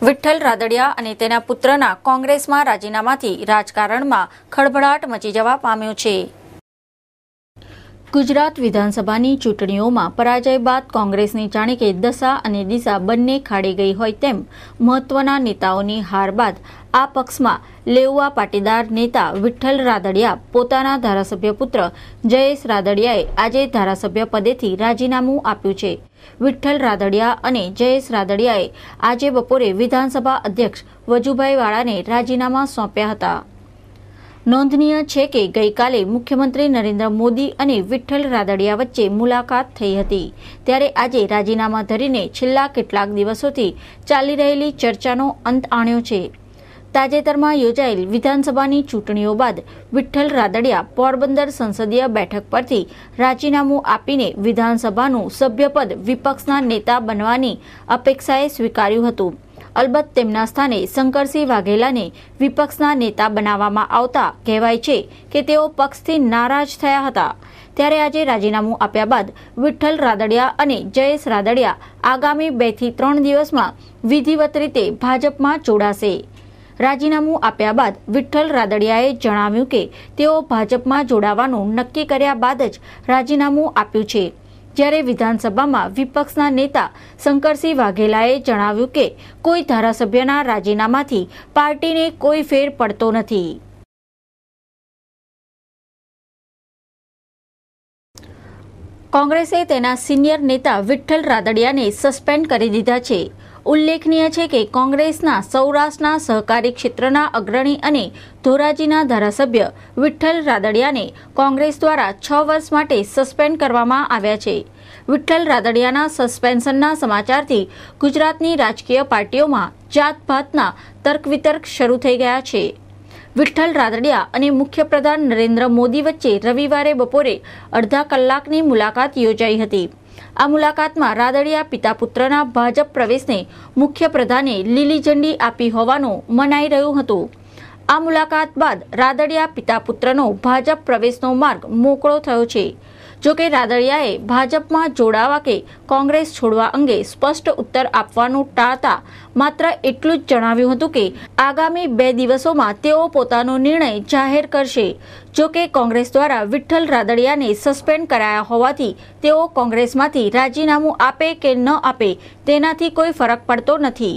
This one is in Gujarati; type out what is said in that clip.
વિઠ્ઠલ રાદડિયા અને તેના પુત્રના કોંગ્રેસમાં રાજીનામાથી રાજકારણમાં ખળભળાટ મચી જવા પામ્યો છે। ગુજરાત વિધાનસભાની ચૂંટણીઓમાં પરાજય બાદ કોંગ્રેસની જાણે કે દશા અને દિશા બંને ખાડી ગઈ હોય તેમ મહત્વના નેતાઓની હાર બાદ આ પક્ષમાં લેઉવા પાટીદાર નેતા વિઠ્ઠલ રાદડિયા પોતાના ધારાસભ્ય પુત્ર જયેશ રાદડિયાએ આજે ધારાસભ્ય પદેથી રાજીનામું આપ્યું છે। વિઠ્ઠલ રાદડિયા અને જયેશ રાદડિયાએ આજે બપોરે વિધાનસભા અધ્યક્ષ વજુભાઈ વાળાને રાજીનામા સોંપ્યા હતા। નોંધનીય છે કે ગઈકાલે મુખ્યમંત્રી નરેન્દ્ર મોદી અને વિઠ્ઠલ રાદડિયા વચ્ચે મુલાકાત થઈ હતી, ત્યારે આજે રાજીનામા ધરીને છેલ્લા કેટલાક દિવસોથી ચાલી રહેલી ચર્ચાનો અંત આણ્યો છે। તાજેતરમાં યોજાયેલ વિધાનસભાની ચૂંટણીઓ બાદ વિઠ્ઠલ રાદડિયા પોરબંદર સંસદીય બેઠક પરથી રાજીનામું આપીને વિધાનસભાનું સભ્યપદ વિપક્ષના નેતા બનવાની અપેક્ષાએ સ્વીકાર્યું હતું। અલબત્ત તેમના સ્થાને શંકરસિંહ વાઘેલાને વિપક્ષના નેતા બનાવવામાં આવતા કહેવાય છે કે તેઓ પક્ષથી નારાજ થયા હતા। ત્યારે આજે રાજીનામું આપ્યા બાદ વિઠ્ઠલ રાદડિયા અને જયેશ રાદડિયા આગામી 2 થી 3 દિવસમાં વિધિવત રીતે ભાજપમાં જોડાશે। રાજીનામું આપ્યા બાદ વિઠ્ઠલ રાદડિયાએ જણાવ્યું કે તેઓ ભાજપમાં જોડાવાનું નક્કી કર્યા બાદ જ રાજીનામું આપ્યું છે, જ્યારે વિધાનસભામાં વિપક્ષના નેતા શંકરસિંહ વાઘેલાએ જણાવ્યું કે કોઈ ધારાસભ્યના રાજીનામાથી પાર્ટીને કોઈ ફેર પડતો નથી। કોંગ્રેસે તેના સિનિયર નેતા વિઠ્ઠલ રાદડિયાને સસ્પેન્ડ કરી દીધા છે। ઉલ્લેખનીય છે કે કોંગ્રેસના સૌરાષ્ટ્રના સહકારી ક્ષેત્રના અગ્રણી અને ધોરાજીના ધારાસભ્ય વિઠ્ઠલ રાદડિયાને કોંગ્રેસ દ્વારા 6 વર્ષ માટે સસ્પેન્ડ કરવામાં આવ્યા છે। વિઠ્ઠલ રાદડિયાના સસ્પેન્શનના સમાચારથી ગુજરાતની રાજકીય પાર્ટીઓમાં જાતભાતના તર્ક વિતર્ક શરૂ થઈ ગયા છે। વિઠ્ઠલ રાદડિયા અને મુખ્યપ્રધાન નરેન્દ્ર મોદી વચ્ચે રવિવારે બપોરે અડધા કલાકની મુલાકાત યોજાઈ હતી। આ મુલાકાતમાં રાદડિયા પિતા પુત્રના ભાજપ પ્રવેશને મુખ્યપ્રધાને લીલી ઝંડી આપી હોવાનું મનાઈ રહ્યું હતું। આ મુલાકાત બાદ રાદડિયા પિતા પુત્રનો ભાજપ પ્રવેશનો માર્ગ મોકળો થયો છે। જોકે રાદડિયાએ ભાજપમાં જોડાવા કે કોંગ્રેસ છોડવા અંગે સ્પષ્ટ ઉત્તર આપવાનું ટાળતા માત્ર એટલું જ જણાવ્યું હતું કે આગામી 2 દિવસોમાં તેઓ પોતાનો નિર્ણય જાહેર કરશે। જોકે કોંગ્રેસ દ્વારા વિઠ્ઠલ રાદડિયાને સસ્પેન્ડ કરાયા હોવાથી તેઓ કોંગ્રેસમાંથી રાજીનામું આપે કે ન આપે તેનાથી કોઈ ફરક પડતો નથી।